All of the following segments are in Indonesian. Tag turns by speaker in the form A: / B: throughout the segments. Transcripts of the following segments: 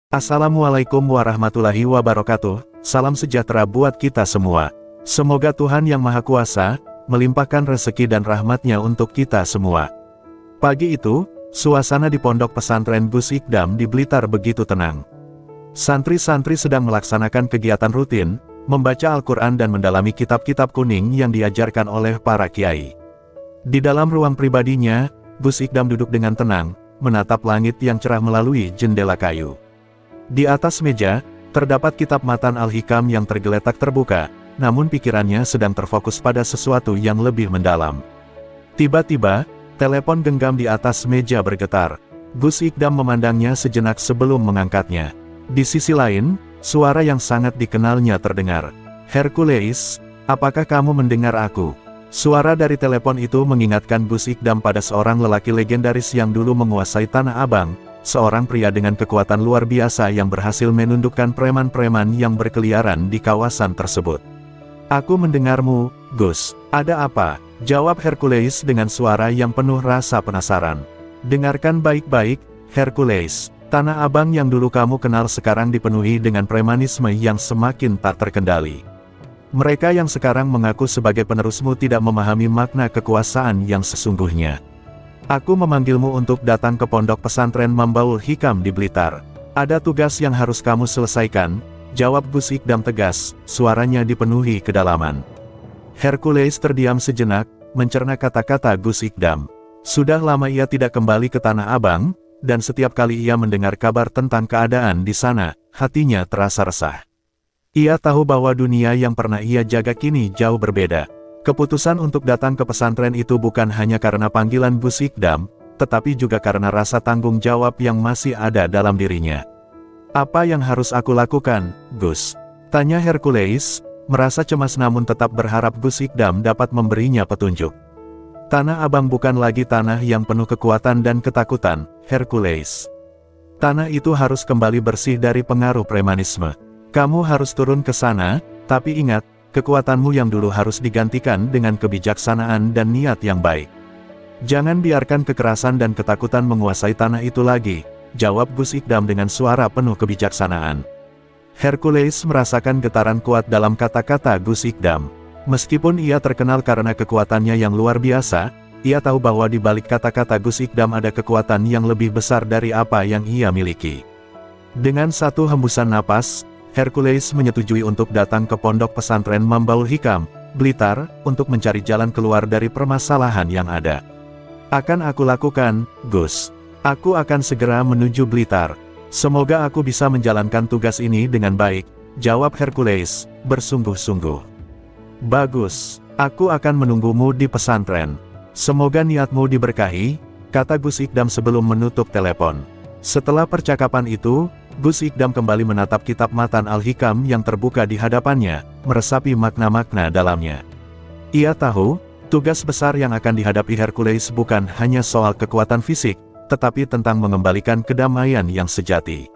A: Assalamualaikum warahmatullahi wabarakatuh, salam sejahtera buat kita semua. Semoga Tuhan Yang Maha Kuasa, melimpahkan rezeki dan rahmat-Nya untuk kita semua. Pagi itu, suasana di pondok pesantren Gus Ikdam di Blitar begitu tenang. Santri-santri sedang melaksanakan kegiatan rutin, membaca Al-Quran dan mendalami kitab-kitab kuning yang diajarkan oleh para kiai. Di dalam ruang pribadinya, Gus Ikdam duduk dengan tenang, menatap langit yang cerah melalui jendela kayu. Di atas meja, terdapat kitab Matan Al-Hikam yang tergeletak terbuka, namun pikirannya sedang terfokus pada sesuatu yang lebih mendalam. Tiba-tiba, telepon genggam di atas meja bergetar. Gus Ikdam memandangnya sejenak sebelum mengangkatnya. Di sisi lain, suara yang sangat dikenalnya terdengar. "Hercules, apakah kamu mendengar aku?" Suara dari telepon itu mengingatkan Gus Ikdam pada seorang lelaki legendaris yang dulu menguasai Tanah Abang, seorang pria dengan kekuatan luar biasa yang berhasil menundukkan preman-preman yang berkeliaran di kawasan tersebut. "Aku mendengarmu, Gus. Ada apa?" jawab Hercules dengan suara yang penuh rasa penasaran. "Dengarkan baik-baik, Hercules. Tanah Abang yang dulu kamu kenal sekarang dipenuhi dengan premanisme yang semakin tak terkendali. Mereka yang sekarang mengaku sebagai penerusmu tidak memahami makna kekuasaan yang sesungguhnya. Aku memanggilmu untuk datang ke pondok pesantren Mambaul Hikam di Blitar. Ada tugas yang harus kamu selesaikan," jawab Gus Ikdam tegas, suaranya dipenuhi kedalaman. Hercules terdiam sejenak, mencerna kata-kata Gus Ikdam. Sudah lama ia tidak kembali ke Tanah Abang, dan setiap kali ia mendengar kabar tentang keadaan di sana, hatinya terasa resah. Ia tahu bahwa dunia yang pernah ia jaga kini jauh berbeda. Keputusan untuk datang ke pesantren itu bukan hanya karena panggilan Gus Ikdam, tetapi juga karena rasa tanggung jawab yang masih ada dalam dirinya. "Apa yang harus aku lakukan, Gus?" tanya Hercules, merasa cemas namun tetap berharap Gus Ikdam dapat memberinya petunjuk. "Tanah Abang bukan lagi tanah yang penuh kekuatan dan ketakutan, Hercules. Tanah itu harus kembali bersih dari pengaruh premanisme. Kamu harus turun ke sana, tapi ingat, kekuatanmu yang dulu harus digantikan dengan kebijaksanaan dan niat yang baik. Jangan biarkan kekerasan dan ketakutan menguasai tanah itu lagi," jawab Gus Ikdam dengan suara penuh kebijaksanaan. Hercules merasakan getaran kuat dalam kata-kata Gus Ikdam. Meskipun ia terkenal karena kekuatannya yang luar biasa, ia tahu bahwa di balik kata-kata Gus Ikdam ada kekuatan yang lebih besar dari apa yang ia miliki. Dengan satu hembusan napas, Hercules menyetujui untuk datang ke pondok pesantren Mambaul Hikam, Blitar, untuk mencari jalan keluar dari permasalahan yang ada. "Akan aku lakukan, Gus. Aku akan segera menuju Blitar. Semoga aku bisa menjalankan tugas ini dengan baik," jawab Hercules, bersungguh-sungguh. "Bagus, aku akan menunggumu di pesantren. Semoga niatmu diberkahi," kata Gus Ikdam sebelum menutup telepon. Setelah percakapan itu, Gus Ikdam kembali menatap kitab Matan Al-Hikam yang terbuka di hadapannya, meresapi makna-makna dalamnya. Ia tahu, tugas besar yang akan dihadapi Hercules bukan hanya soal kekuatan fisik, tetapi tentang mengembalikan kedamaian yang sejati.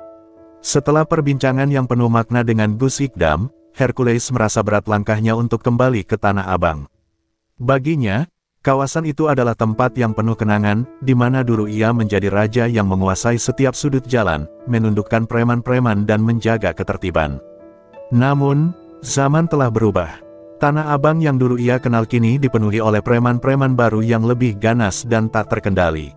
A: Setelah perbincangan yang penuh makna dengan Gus Ikdam, Hercules merasa berat langkahnya untuk kembali ke Tanah Abang. Baginya, kawasan itu adalah tempat yang penuh kenangan, di mana dulu ia menjadi raja yang menguasai setiap sudut jalan, menundukkan preman-preman dan menjaga ketertiban. Namun, zaman telah berubah. Tanah Abang yang dulu ia kenal kini dipenuhi oleh preman-preman baru yang lebih ganas dan tak terkendali.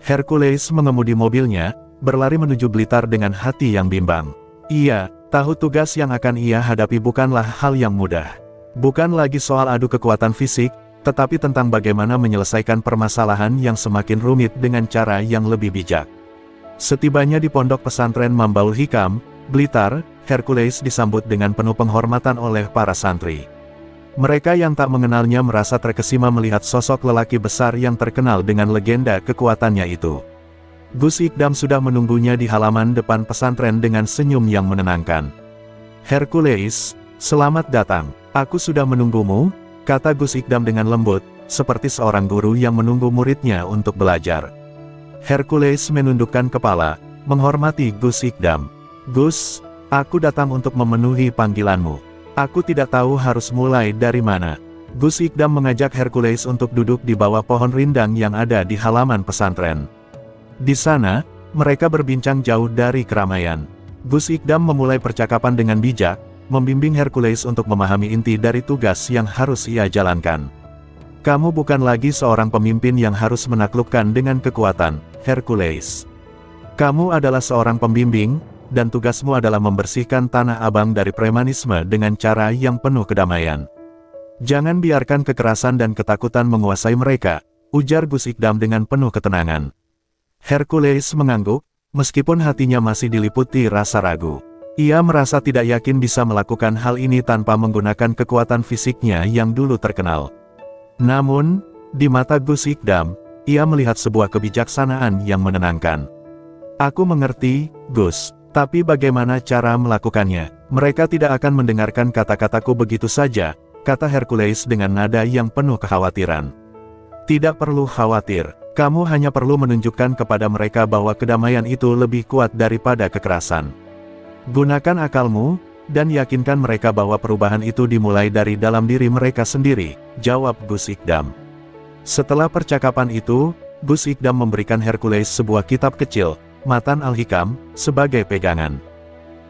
A: Hercules mengemudi mobilnya, berlari menuju Blitar dengan hati yang bimbang. Ia tahu tugas yang akan ia hadapi bukanlah hal yang mudah. Bukan lagi soal adu kekuatan fisik, tetapi tentang bagaimana menyelesaikan permasalahan yang semakin rumit dengan cara yang lebih bijak. Setibanya di pondok pesantren Mambaul Hikam, Blitar, Hercules disambut dengan penuh penghormatan oleh para santri. Mereka yang tak mengenalnya merasa terkesima melihat sosok lelaki besar yang terkenal dengan legenda kekuatannya itu. Gus Ikdam sudah menunggunya di halaman depan pesantren dengan senyum yang menenangkan. "Hercules, selamat datang. Aku sudah menunggumu," kata Gus Ikdam dengan lembut, seperti seorang guru yang menunggu muridnya untuk belajar. Hercules menundukkan kepala, menghormati Gus Ikdam. "Gus, aku datang untuk memenuhi panggilanmu. Aku tidak tahu harus mulai dari mana." Gus Ikdam mengajak Hercules untuk duduk di bawah pohon rindang yang ada di halaman pesantren. Di sana, mereka berbincang jauh dari keramaian. Gus Ikdam memulai percakapan dengan bijak, membimbing Hercules untuk memahami inti dari tugas yang harus ia jalankan. Kamu bukan lagi seorang pemimpin yang harus menaklukkan dengan kekuatan, Hercules. Kamu adalah seorang pembimbing, dan tugasmu adalah membersihkan Tanah Abang dari premanisme dengan cara yang penuh kedamaian. Jangan biarkan kekerasan dan ketakutan menguasai mereka, ujar Gus Ikdam dengan penuh ketenangan. Hercules mengangguk, meskipun hatinya masih diliputi rasa ragu. Ia merasa tidak yakin bisa melakukan hal ini tanpa menggunakan kekuatan fisiknya yang dulu terkenal. Namun, di mata Gus Ikdam, ia melihat sebuah kebijaksanaan yang menenangkan. Aku mengerti, Gus, tapi bagaimana cara melakukannya? Mereka tidak akan mendengarkan kata-kataku begitu saja, kata Hercules dengan nada yang penuh kekhawatiran. Tidak perlu khawatir, kamu hanya perlu menunjukkan kepada mereka bahwa kedamaian itu lebih kuat daripada kekerasan. Gunakan akalmu, dan yakinkan mereka bahwa perubahan itu dimulai dari dalam diri mereka sendiri, jawab Gus Ikdam. Setelah percakapan itu, Gus Ikdam memberikan Hercules sebuah kitab kecil, Matan Al-Hikam, sebagai pegangan.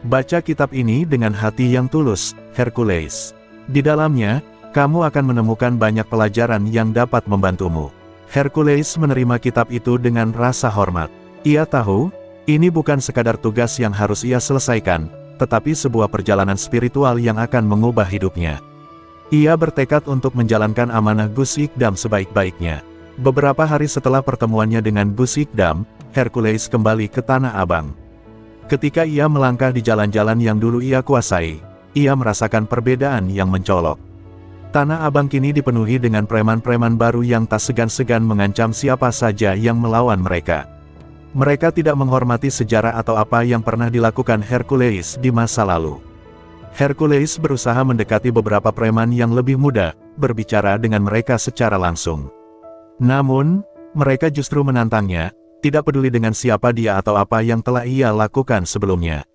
A: Baca kitab ini dengan hati yang tulus, Hercules. Di dalamnya, kamu akan menemukan banyak pelajaran yang dapat membantumu. Hercules menerima kitab itu dengan rasa hormat. Ia tahu, ini bukan sekadar tugas yang harus ia selesaikan, tetapi sebuah perjalanan spiritual yang akan mengubah hidupnya. Ia bertekad untuk menjalankan amanah Gus Ikdam sebaik-baiknya. Beberapa hari setelah pertemuannya dengan Gus Ikdam, Hercules kembali ke Tanah Abang. Ketika ia melangkah di jalan-jalan yang dulu ia kuasai, ia merasakan perbedaan yang mencolok. Tanah Abang kini dipenuhi dengan preman-preman baru yang tak segan-segan mengancam siapa saja yang melawan mereka. Mereka tidak menghormati sejarah atau apa yang pernah dilakukan Hercules di masa lalu. Hercules berusaha mendekati beberapa preman yang lebih muda, berbicara dengan mereka secara langsung. Namun, mereka justru menantangnya, tidak peduli dengan siapa dia atau apa yang telah ia lakukan sebelumnya.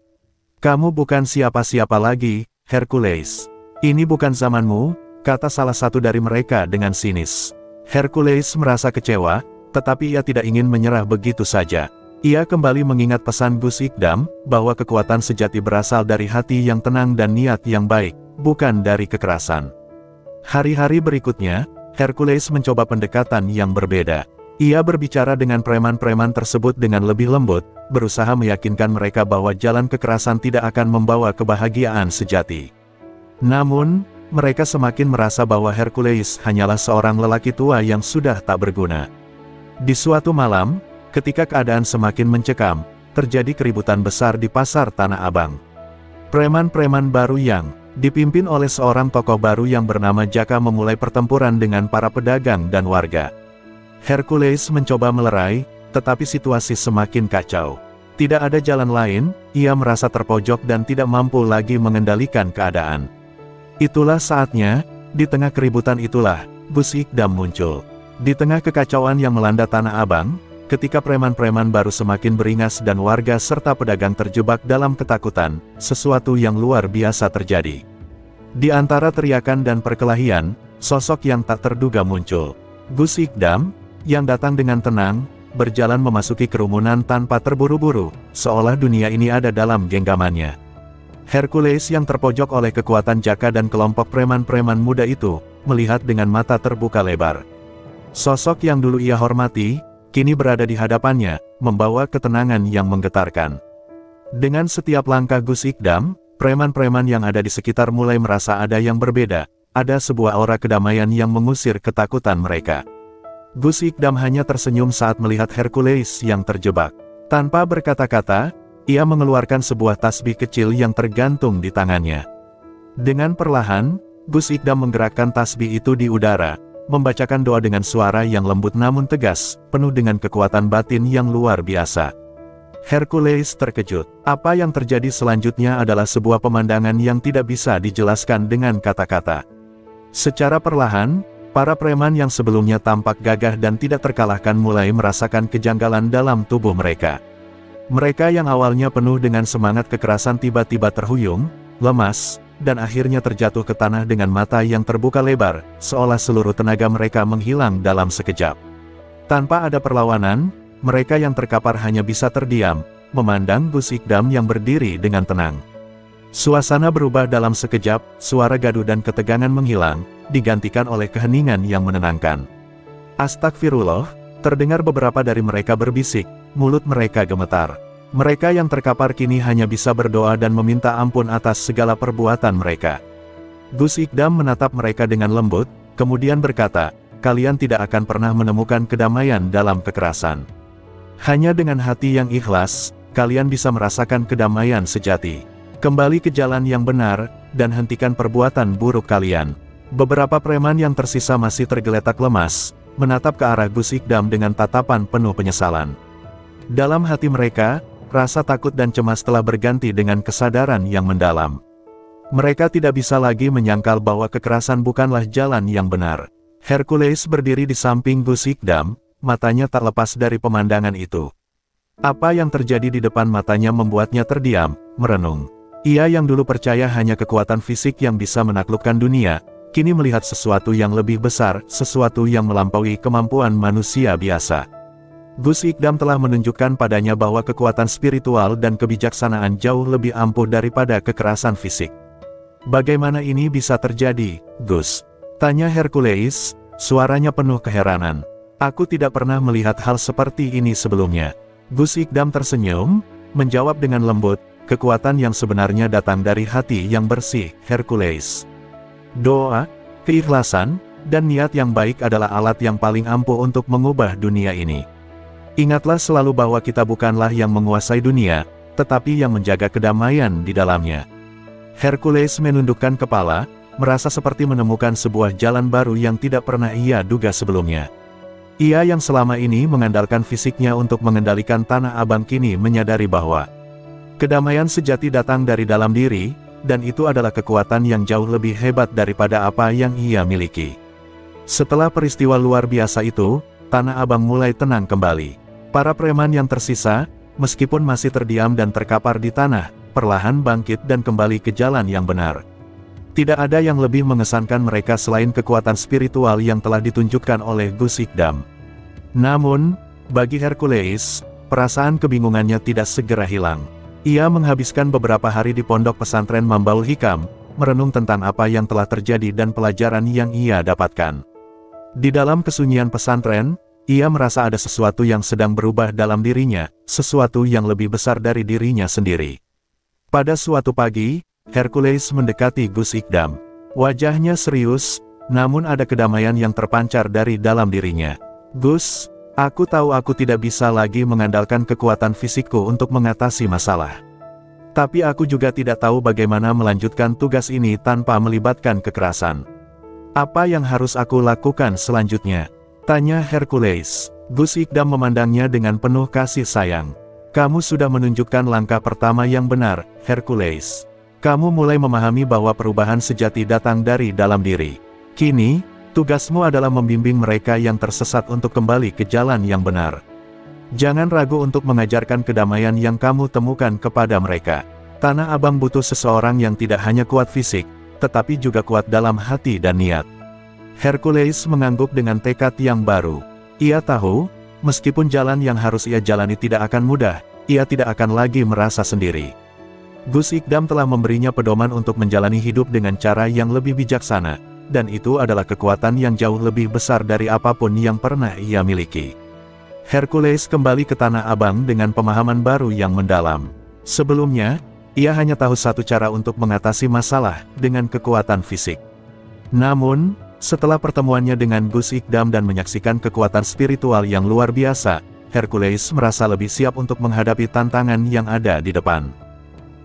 A: Kamu bukan siapa-siapa lagi, Hercules. Ini bukan zamanmu, kata salah satu dari mereka dengan sinis. Hercules merasa kecewa, tetapi ia tidak ingin menyerah begitu saja. Ia kembali mengingat pesan Gus Ikdam, bahwa kekuatan sejati berasal dari hati yang tenang dan niat yang baik, bukan dari kekerasan. Hari-hari berikutnya, Hercules mencoba pendekatan yang berbeda. Ia berbicara dengan preman-preman tersebut dengan lebih lembut, berusaha meyakinkan mereka bahwa jalan kekerasan tidak akan membawa kebahagiaan sejati. Namun, mereka semakin merasa bahwa Hercules hanyalah seorang lelaki tua yang sudah tak berguna. Di suatu malam, ketika keadaan semakin mencekam, terjadi keributan besar di pasar Tanah Abang. Preman-preman baru yang dipimpin oleh seorang tokoh baru yang bernama Jaka memulai pertempuran dengan para pedagang dan warga. Hercules mencoba melerai, tetapi situasi semakin kacau. Tidak ada jalan lain, ia merasa terpojok dan tidak mampu lagi mengendalikan keadaan. Itulah saatnya, di tengah keributan itulah, Gus Ikdam muncul. Di tengah kekacauan yang melanda Tanah Abang, ketika preman-preman baru semakin beringas dan warga serta pedagang terjebak dalam ketakutan, sesuatu yang luar biasa terjadi. Di antara teriakan dan perkelahian, sosok yang tak terduga muncul. Gus Ikdam, yang datang dengan tenang, berjalan memasuki kerumunan tanpa terburu-buru, seolah dunia ini ada dalam genggamannya. Hercules yang terpojok oleh kekuatan Jaka dan kelompok preman-preman muda itu, melihat dengan mata terbuka lebar. Sosok yang dulu ia hormati, kini berada di hadapannya, membawa ketenangan yang menggetarkan. Dengan setiap langkah Gus Ikdam, preman-preman yang ada di sekitar mulai merasa ada yang berbeda, ada sebuah aura kedamaian yang mengusir ketakutan mereka. Gus Ikdam hanya tersenyum saat melihat Hercules yang terjebak. Tanpa berkata-kata, ia mengeluarkan sebuah tasbih kecil yang tergantung di tangannya. Dengan perlahan, Gus Ikdam menggerakkan tasbih itu di udara, membacakan doa dengan suara yang lembut namun tegas, penuh dengan kekuatan batin yang luar biasa. Hercules terkejut. Apa yang terjadi selanjutnya adalah sebuah pemandangan yang tidak bisa dijelaskan dengan kata-kata. Secara perlahan, para preman yang sebelumnya tampak gagah dan tidak terkalahkan mulai merasakan kejanggalan dalam tubuh mereka. Mereka yang awalnya penuh dengan semangat kekerasan tiba-tiba terhuyung, lemas, dan akhirnya terjatuh ke tanah dengan mata yang terbuka lebar, seolah seluruh tenaga mereka menghilang dalam sekejap. Tanpa ada perlawanan, mereka yang terkapar hanya bisa terdiam, memandang Gus Ikdam yang berdiri dengan tenang. Suasana berubah dalam sekejap, suara gaduh dan ketegangan menghilang, digantikan oleh keheningan yang menenangkan. Astagfirullah, terdengar beberapa dari mereka berbisik, mulut mereka gemetar. Mereka yang terkapar kini hanya bisa berdoa dan meminta ampun atas segala perbuatan mereka. Gus Ikdam menatap mereka dengan lembut, kemudian berkata, "Kalian tidak akan pernah menemukan kedamaian dalam kekerasan. Hanya dengan hati yang ikhlas, kalian bisa merasakan kedamaian sejati. Kembali ke jalan yang benar, dan hentikan perbuatan buruk kalian." Beberapa preman yang tersisa masih tergeletak lemas, menatap ke arah Gus Ikdam dengan tatapan penuh penyesalan. Dalam hati mereka, rasa takut dan cemas telah berganti dengan kesadaran yang mendalam. Mereka tidak bisa lagi menyangkal bahwa kekerasan bukanlah jalan yang benar. Hercules berdiri di samping Gus Ikdam, matanya tak lepas dari pemandangan itu. Apa yang terjadi di depan matanya membuatnya terdiam, merenung. Ia yang dulu percaya hanya kekuatan fisik yang bisa menaklukkan dunia, kini melihat sesuatu yang lebih besar, sesuatu yang melampaui kemampuan manusia biasa. Gus Ikdam telah menunjukkan padanya bahwa kekuatan spiritual dan kebijaksanaan jauh lebih ampuh daripada kekerasan fisik. "Bagaimana ini bisa terjadi, Gus?" tanya Hercules, suaranya penuh keheranan. "Aku tidak pernah melihat hal seperti ini sebelumnya." Gus Ikdam tersenyum, menjawab dengan lembut, "Kekuatan yang sebenarnya datang dari hati yang bersih, Hercules. Doa, keikhlasan, dan niat yang baik adalah alat yang paling ampuh untuk mengubah dunia ini. Ingatlah selalu bahwa kita bukanlah yang menguasai dunia, tetapi yang menjaga kedamaian di dalamnya." Hercules menundukkan kepala, merasa seperti menemukan sebuah jalan baru yang tidak pernah ia duga sebelumnya. Ia yang selama ini mengandalkan fisiknya untuk mengendalikan Tanah Abang kini menyadari bahwa kedamaian sejati datang dari dalam diri, dan itu adalah kekuatan yang jauh lebih hebat daripada apa yang ia miliki. Setelah peristiwa luar biasa itu, Tanah Abang mulai tenang kembali. Para preman yang tersisa, meskipun masih terdiam dan terkapar di tanah, perlahan bangkit dan kembali ke jalan yang benar. Tidak ada yang lebih mengesankan mereka selain kekuatan spiritual yang telah ditunjukkan oleh Gus Ikdam. Namun, bagi Hercules, perasaan kebingungannya tidak segera hilang. Ia menghabiskan beberapa hari di pondok pesantren Mambaul Hikam, merenung tentang apa yang telah terjadi dan pelajaran yang ia dapatkan. Di dalam kesunyian pesantren, ia merasa ada sesuatu yang sedang berubah dalam dirinya, sesuatu yang lebih besar dari dirinya sendiri. Pada suatu pagi, Hercules mendekati Gus Ikdam. Wajahnya serius, namun ada kedamaian yang terpancar dari dalam dirinya. "Gus, aku tahu aku tidak bisa lagi mengandalkan kekuatan fisikku untuk mengatasi masalah. Tapi aku juga tidak tahu bagaimana melanjutkan tugas ini tanpa melibatkan kekerasan. Apa yang harus aku lakukan selanjutnya?" tanya Hercules. Gus Ikdam memandangnya dengan penuh kasih sayang. "Kamu sudah menunjukkan langkah pertama yang benar, Hercules. Kamu mulai memahami bahwa perubahan sejati datang dari dalam diri. Kini, tugasmu adalah membimbing mereka yang tersesat untuk kembali ke jalan yang benar. Jangan ragu untuk mengajarkan kedamaian yang kamu temukan kepada mereka. Tanah Abang butuh seseorang yang tidak hanya kuat fisik, tetapi juga kuat dalam hati dan niat." Hercules mengangguk dengan tekad yang baru. Ia tahu, meskipun jalan yang harus ia jalani tidak akan mudah, ia tidak akan lagi merasa sendiri. Gus Ikdam telah memberinya pedoman untuk menjalani hidup dengan cara yang lebih bijaksana, dan itu adalah kekuatan yang jauh lebih besar dari apapun yang pernah ia miliki. Hercules kembali ke Tanah Abang dengan pemahaman baru yang mendalam. Sebelumnya, ia hanya tahu satu cara untuk mengatasi masalah, dengan kekuatan fisik. Namun, setelah pertemuannya dengan Gus Ikdam dan menyaksikan kekuatan spiritual yang luar biasa, Hercules merasa lebih siap untuk menghadapi tantangan yang ada di depan.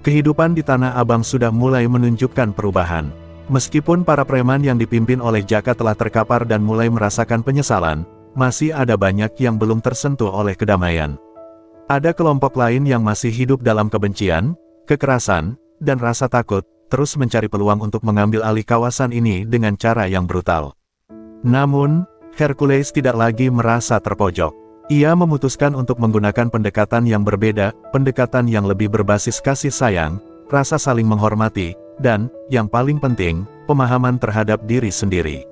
A: Kehidupan di Tanah Abang sudah mulai menunjukkan perubahan. Meskipun para preman yang dipimpin oleh Jaka telah terkapar dan mulai merasakan penyesalan, masih ada banyak yang belum tersentuh oleh kedamaian. Ada kelompok lain yang masih hidup dalam kebencian, kekerasan, dan rasa takut, terus mencari peluang untuk mengambil alih kawasan ini dengan cara yang brutal. Namun, Hercules tidak lagi merasa terpojok. Ia memutuskan untuk menggunakan pendekatan yang berbeda, pendekatan yang lebih berbasis kasih sayang, rasa saling menghormati, dan, yang paling penting, pemahaman terhadap diri sendiri.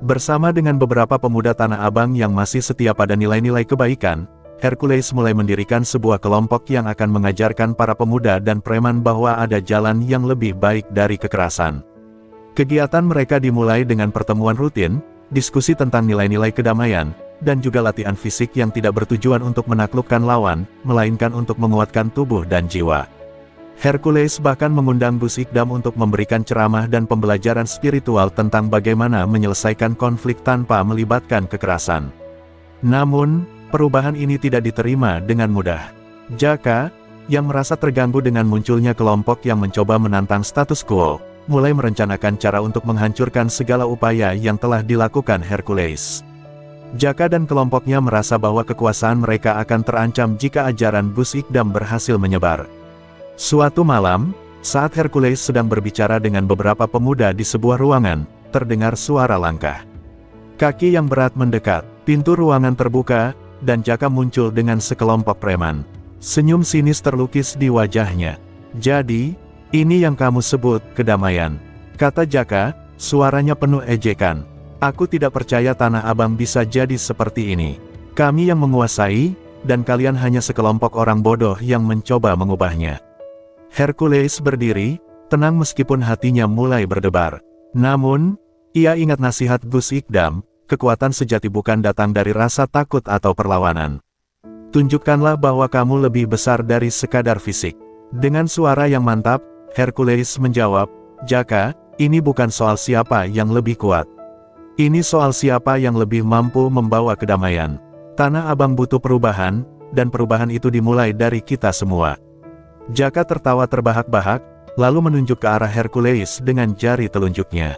A: Bersama dengan beberapa pemuda Tanah Abang yang masih setia pada nilai-nilai kebaikan, Hercules mulai mendirikan sebuah kelompok yang akan mengajarkan para pemuda dan preman bahwa ada jalan yang lebih baik dari kekerasan. Kegiatan mereka dimulai dengan pertemuan rutin, diskusi tentang nilai-nilai kedamaian, dan juga latihan fisik yang tidak bertujuan untuk menaklukkan lawan, melainkan untuk menguatkan tubuh dan jiwa. Hercules bahkan mengundang Gus Ikdam untuk memberikan ceramah dan pembelajaran spiritual tentang bagaimana menyelesaikan konflik tanpa melibatkan kekerasan. Namun, perubahan ini tidak diterima dengan mudah. Jaka, yang merasa terganggu dengan munculnya kelompok yang mencoba menantang status quo, mulai merencanakan cara untuk menghancurkan segala upaya yang telah dilakukan Hercules. Jaka dan kelompoknya merasa bahwa kekuasaan mereka akan terancam jika ajaran Gus Ikdam berhasil menyebar. Suatu malam, saat Hercules sedang berbicara dengan beberapa pemuda di sebuah ruangan, terdengar suara langkah. Kaki yang berat mendekat, pintu ruangan terbuka, dan Jaka muncul dengan sekelompok preman. Senyum sinis terlukis di wajahnya. "Jadi, ini yang kamu sebut kedamaian," kata Jaka, suaranya penuh ejekan. "Aku tidak percaya Tanah Abang bisa jadi seperti ini. Kami yang menguasai, dan kalian hanya sekelompok orang bodoh yang mencoba mengubahnya." Hercules berdiri, tenang meskipun hatinya mulai berdebar. Namun, ia ingat nasihat Gus Ikdam, kekuatan sejati bukan datang dari rasa takut atau perlawanan. "Tunjukkanlah bahwa kamu lebih besar dari sekadar fisik." Dengan suara yang mantap, Hercules menjawab, "Jaka, ini bukan soal siapa yang lebih kuat. Ini soal siapa yang lebih mampu membawa kedamaian. Tanah Abang butuh perubahan, dan perubahan itu dimulai dari kita semua." Jaka tertawa terbahak-bahak, lalu menunjuk ke arah Hercules dengan jari telunjuknya.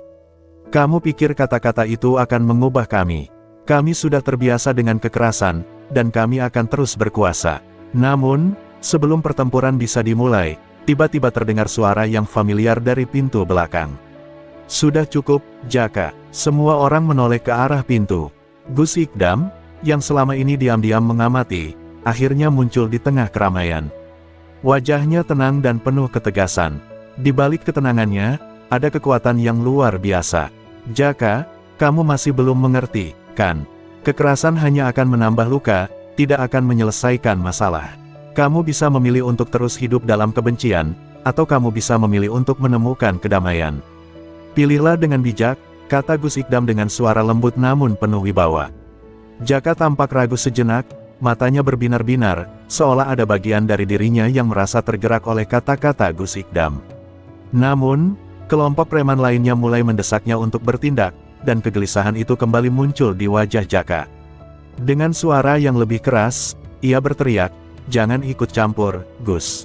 A: "Kamu pikir kata-kata itu akan mengubah kami? Kami sudah terbiasa dengan kekerasan, dan kami akan terus berkuasa." Namun, sebelum pertempuran bisa dimulai, tiba-tiba terdengar suara yang familiar dari pintu belakang. "Sudah cukup, Jaka." Semua orang menoleh ke arah pintu. Gus Ikdam, yang selama ini diam-diam mengamati, akhirnya muncul di tengah keramaian. Wajahnya tenang dan penuh ketegasan. Di balik ketenangannya, ada kekuatan yang luar biasa. "Jaka, kamu masih belum mengerti, kan? Kekerasan hanya akan menambah luka, tidak akan menyelesaikan masalah. Kamu bisa memilih untuk terus hidup dalam kebencian, atau kamu bisa memilih untuk menemukan kedamaian. Pilihlah dengan bijak," kata Gus Ikdam dengan suara lembut namun penuh wibawa. Jaka tampak ragu sejenak, matanya berbinar-binar, seolah ada bagian dari dirinya yang merasa tergerak oleh kata-kata Gus Ikdam. Namun, kelompok preman lainnya mulai mendesaknya untuk bertindak, dan kegelisahan itu kembali muncul di wajah Jaka. Dengan suara yang lebih keras, ia berteriak, "Jangan ikut campur, Gus.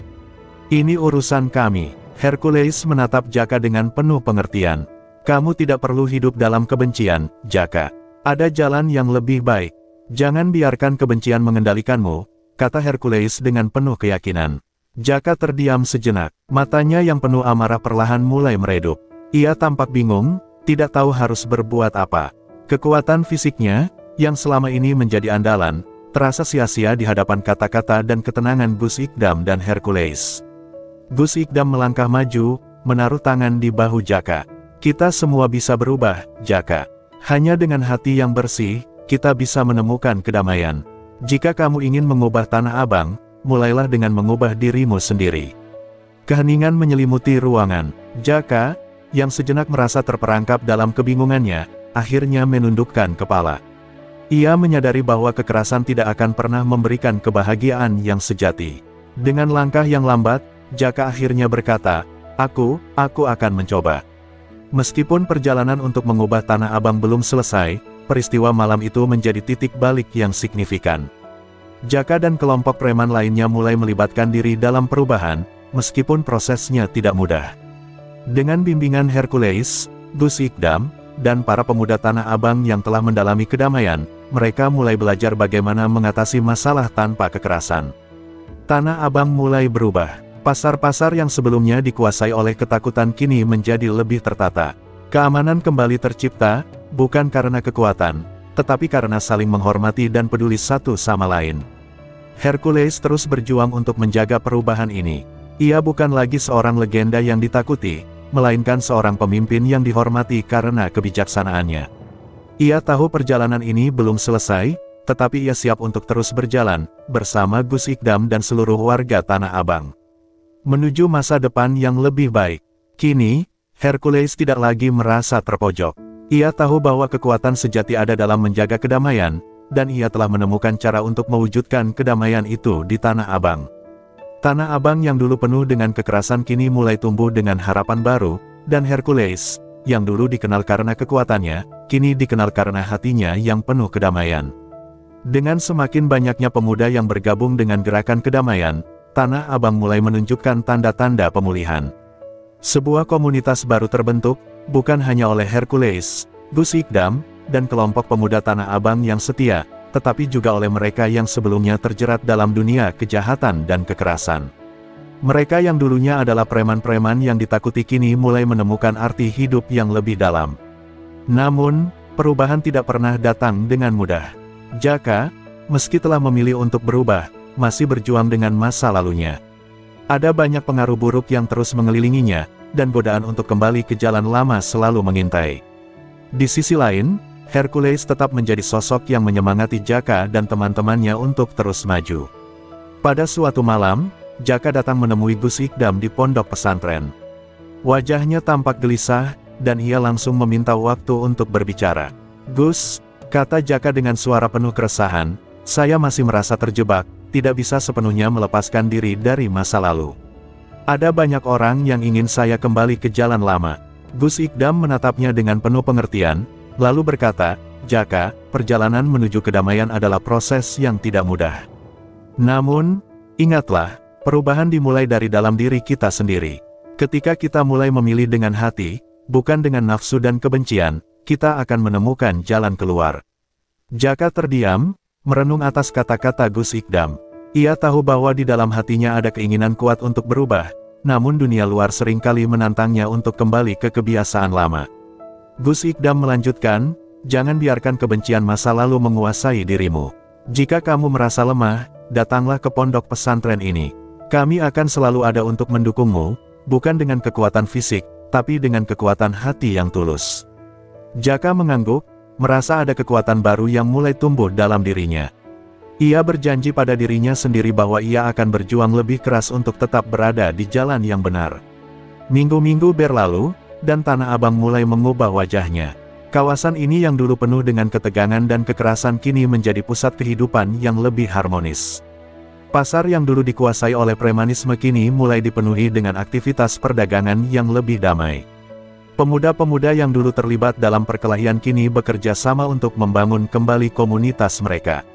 A: Ini urusan kami." Hercules menatap Jaka dengan penuh pengertian. "Kamu tidak perlu hidup dalam kebencian, Jaka. Ada jalan yang lebih baik. Jangan biarkan kebencian mengendalikanmu," kata Hercules dengan penuh keyakinan. Jaka terdiam sejenak, matanya yang penuh amarah perlahan mulai meredup. Ia tampak bingung, tidak tahu harus berbuat apa. Kekuatan fisiknya, yang selama ini menjadi andalan, terasa sia-sia di hadapan kata-kata dan ketenangan Gus Ikdam dan Hercules. Gus Ikdam melangkah maju, menaruh tangan di bahu Jaka. "Kita semua bisa berubah, Jaka. Hanya dengan hati yang bersih, kita bisa menemukan kedamaian. Jika kamu ingin mengubah Tanah Abang, mulailah dengan mengubah dirimu sendiri." Keheningan menyelimuti ruangan. Jaka, yang sejenak merasa terperangkap dalam kebingungannya, akhirnya menundukkan kepala. Ia menyadari bahwa kekerasan tidak akan pernah memberikan kebahagiaan yang sejati. Dengan langkah yang lambat, Jaka akhirnya berkata, Aku akan mencoba." Meskipun perjalanan untuk mengubah Tanah Abang belum selesai, peristiwa malam itu menjadi titik balik yang signifikan. Jaka dan kelompok preman lainnya mulai melibatkan diri dalam perubahan, meskipun prosesnya tidak mudah. Dengan bimbingan Hercules, Gus Ikdam, dan para pemuda Tanah Abang yang telah mendalami kedamaian, mereka mulai belajar bagaimana mengatasi masalah tanpa kekerasan. Tanah Abang mulai berubah. Pasar-pasar yang sebelumnya dikuasai oleh ketakutan kini menjadi lebih tertata. Keamanan kembali tercipta, bukan karena kekuatan, tetapi karena saling menghormati dan peduli satu sama lain. Hercules terus berjuang untuk menjaga perubahan ini. Ia bukan lagi seorang legenda yang ditakuti, melainkan seorang pemimpin yang dihormati karena kebijaksanaannya. Ia tahu perjalanan ini belum selesai, tetapi ia siap untuk terus berjalan, bersama Gus Ikdam dan seluruh warga Tanah Abang, menuju masa depan yang lebih baik. Kini, Hercules tidak lagi merasa terpojok. Ia tahu bahwa kekuatan sejati ada dalam menjaga kedamaian, dan ia telah menemukan cara untuk mewujudkan kedamaian itu di Tanah Abang. Tanah Abang yang dulu penuh dengan kekerasan kini mulai tumbuh dengan harapan baru, dan Hercules, yang dulu dikenal karena kekuatannya, kini dikenal karena hatinya yang penuh kedamaian. Dengan semakin banyaknya pemuda yang bergabung dengan gerakan kedamaian, Tanah Abang mulai menunjukkan tanda-tanda pemulihan. Sebuah komunitas baru terbentuk, bukan hanya oleh Hercules, Gus Ikdam, dan kelompok pemuda Tanah Abang yang setia, tetapi juga oleh mereka yang sebelumnya terjerat dalam dunia kejahatan dan kekerasan. Mereka yang dulunya adalah preman-preman yang ditakuti kini mulai menemukan arti hidup yang lebih dalam. Namun, perubahan tidak pernah datang dengan mudah. Jaka, meski telah memilih untuk berubah, masih berjuang dengan masa lalunya. Ada banyak pengaruh buruk yang terus mengelilinginya, dan godaan untuk kembali ke jalan lama selalu mengintai. Di sisi lain, Hercules tetap menjadi sosok yang menyemangati Jaka dan teman-temannya untuk terus maju. Pada suatu malam, Jaka datang menemui Gus Ikdam di pondok pesantren. Wajahnya tampak gelisah, dan ia langsung meminta waktu untuk berbicara. "Gus," kata Jaka dengan suara penuh keresahan, "saya masih merasa terjebak, tidak bisa sepenuhnya melepaskan diri dari masa lalu. Ada banyak orang yang ingin saya kembali ke jalan lama." Gus Ikdam menatapnya dengan penuh pengertian, lalu berkata, "Jaka, perjalanan menuju kedamaian adalah proses yang tidak mudah. Namun, ingatlah, perubahan dimulai dari dalam diri kita sendiri. Ketika kita mulai memilih dengan hati, bukan dengan nafsu dan kebencian, kita akan menemukan jalan keluar." Jaka terdiam, merenung atas kata-kata Gus Ikdam. Ia tahu bahwa di dalam hatinya ada keinginan kuat untuk berubah, namun dunia luar seringkali menantangnya untuk kembali ke kebiasaan lama. Gus Ikdam melanjutkan, "Jangan biarkan kebencian masa lalu menguasai dirimu. Jika kamu merasa lemah, datanglah ke pondok pesantren ini. Kami akan selalu ada untuk mendukungmu, bukan dengan kekuatan fisik, tapi dengan kekuatan hati yang tulus." Jaka mengangguk, merasa ada kekuatan baru yang mulai tumbuh dalam dirinya. Ia berjanji pada dirinya sendiri bahwa ia akan berjuang lebih keras untuk tetap berada di jalan yang benar. Minggu-minggu berlalu, dan Tanah Abang mulai mengubah wajahnya. Kawasan ini yang dulu penuh dengan ketegangan dan kekerasan kini menjadi pusat kehidupan yang lebih harmonis. Pasar yang dulu dikuasai oleh premanisme kini mulai dipenuhi dengan aktivitas perdagangan yang lebih damai. Pemuda-pemuda yang dulu terlibat dalam perkelahian kini bekerja sama untuk membangun kembali komunitas mereka.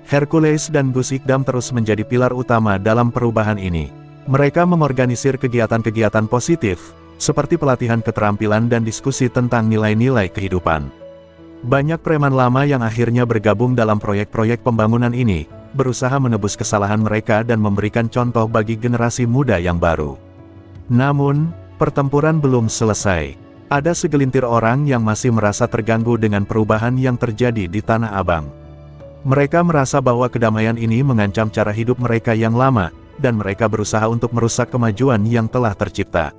A: Hercules dan Gus Ikdam terus menjadi pilar utama dalam perubahan ini. Mereka mengorganisir kegiatan-kegiatan positif, seperti pelatihan keterampilan dan diskusi tentang nilai-nilai kehidupan. Banyak preman lama yang akhirnya bergabung dalam proyek-proyek pembangunan ini, berusaha menebus kesalahan mereka dan memberikan contoh bagi generasi muda yang baru. Namun, pertempuran belum selesai. Ada segelintir orang yang masih merasa terganggu dengan perubahan yang terjadi di Tanah Abang. Mereka merasa bahwa kedamaian ini mengancam cara hidup mereka yang lama, dan mereka berusaha untuk merusak kemajuan yang telah tercipta.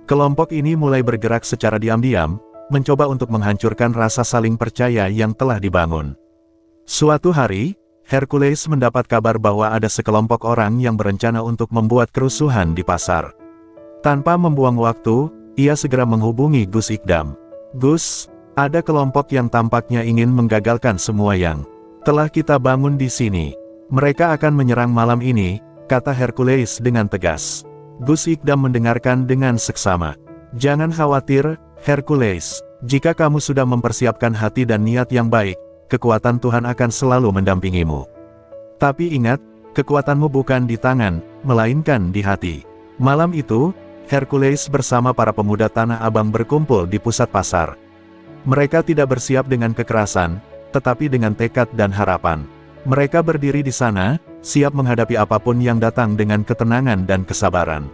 A: Kelompok ini mulai bergerak secara diam-diam, mencoba untuk menghancurkan rasa saling percaya yang telah dibangun. Suatu hari, Hercules mendapat kabar bahwa ada sekelompok orang yang berencana untuk membuat kerusuhan di pasar. Tanpa membuang waktu, ia segera menghubungi Gus Ikdam. "Gus, ada kelompok yang tampaknya ingin menggagalkan semua yang telah kita bangun di sini. Mereka akan menyerang malam ini," kata Hercules dengan tegas. Gus Ikdam mendengarkan dengan seksama. "Jangan khawatir, Hercules. Jika kamu sudah mempersiapkan hati dan niat yang baik, kekuatan Tuhan akan selalu mendampingimu. Tapi ingat, kekuatanmu bukan di tangan, melainkan di hati." Malam itu, Hercules bersama para pemuda Tanah Abang berkumpul di pusat pasar. Mereka tidak bersiap dengan kekerasan, tetapi dengan tekad dan harapan. Mereka berdiri di sana, siap menghadapi apapun yang datang dengan ketenangan dan kesabaran.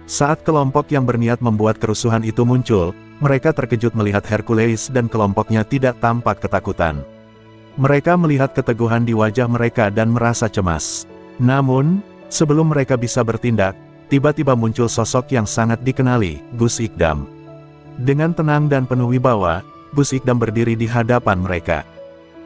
A: Saat kelompok yang berniat membuat kerusuhan itu muncul, mereka terkejut melihat Hercules dan kelompoknya tidak tampak ketakutan. Mereka melihat keteguhan di wajah mereka dan merasa cemas. Namun, sebelum mereka bisa bertindak, tiba-tiba muncul sosok yang sangat dikenali, Gus Ikdam. Dengan tenang dan penuh wibawa, Gus Ikdam berdiri di hadapan mereka.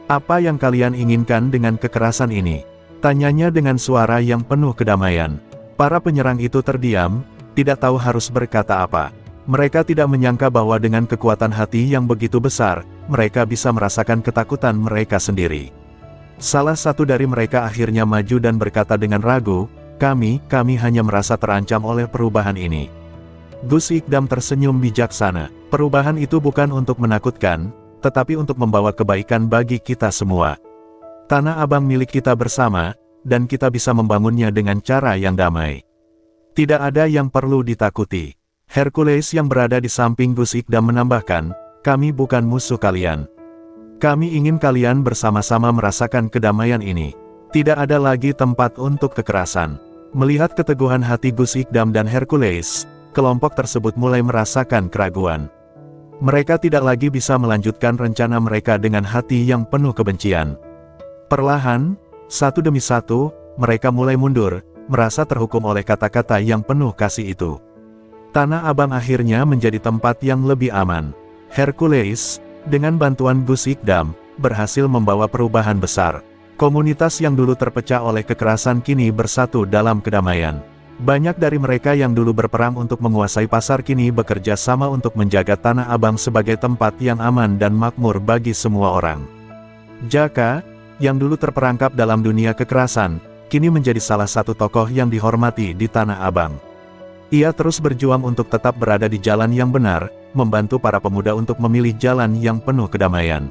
A: Apa yang kalian inginkan dengan kekerasan ini? Tanyanya dengan suara yang penuh kedamaian. Para penyerang itu terdiam, tidak tahu harus berkata apa. Mereka tidak menyangka bahwa dengan kekuatan hati yang begitu besar, mereka bisa merasakan ketakutan mereka sendiri. Salah satu dari mereka akhirnya maju dan berkata dengan ragu, kami hanya merasa terancam oleh perubahan ini. Gus Ikdam tersenyum bijaksana. Perubahan itu bukan untuk menakutkan, tetapi untuk membawa kebaikan bagi kita semua. Tanah Abang milik kita bersama, dan kita bisa membangunnya dengan cara yang damai. Tidak ada yang perlu ditakuti. Hercules yang berada di samping Gus Ikdam menambahkan, kami bukan musuh kalian. Kami ingin kalian bersama-sama merasakan kedamaian ini. Tidak ada lagi tempat untuk kekerasan. Melihat keteguhan hati Gus Ikdam dan Hercules, kelompok tersebut mulai merasakan keraguan. Mereka tidak lagi bisa melanjutkan rencana mereka dengan hati yang penuh kebencian. Perlahan, satu demi satu, mereka mulai mundur, merasa terhukum oleh kata-kata yang penuh kasih itu. Tanah Abang akhirnya menjadi tempat yang lebih aman. Hercules, dengan bantuan Gus Ikdam, berhasil membawa perubahan besar. Komunitas yang dulu terpecah oleh kekerasan kini bersatu dalam kedamaian. Banyak dari mereka yang dulu berperang untuk menguasai pasar kini bekerja sama untuk menjaga Tanah Abang sebagai tempat yang aman dan makmur bagi semua orang. Jaka, yang dulu terperangkap dalam dunia kekerasan, kini menjadi salah satu tokoh yang dihormati di Tanah Abang. Ia terus berjuang untuk tetap berada di jalan yang benar, membantu para pemuda untuk memilih jalan yang penuh kedamaian.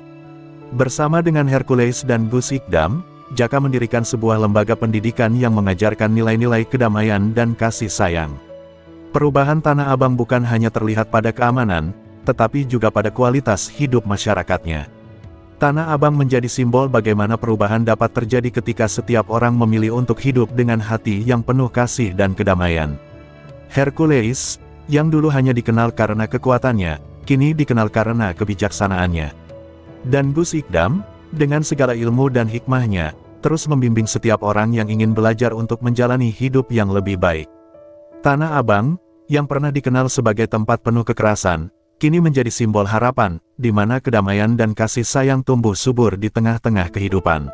A: Bersama dengan Hercules dan Gus Ikdam, Jaka mendirikan sebuah lembaga pendidikan yang mengajarkan nilai-nilai kedamaian dan kasih sayang. Perubahan Tanah Abang bukan hanya terlihat pada keamanan, tetapi juga pada kualitas hidup masyarakatnya. Tanah Abang menjadi simbol bagaimana perubahan dapat terjadi ketika setiap orang memilih untuk hidup dengan hati yang penuh kasih dan kedamaian. Hercules, yang dulu hanya dikenal karena kekuatannya, kini dikenal karena kebijaksanaannya. Dan Gus Ikdam, dengan segala ilmu dan hikmahnya, terus membimbing setiap orang yang ingin belajar untuk menjalani hidup yang lebih baik. Tanah Abang, yang pernah dikenal sebagai tempat penuh kekerasan, kini menjadi simbol harapan, di mana kedamaian dan kasih sayang tumbuh subur di tengah-tengah kehidupan.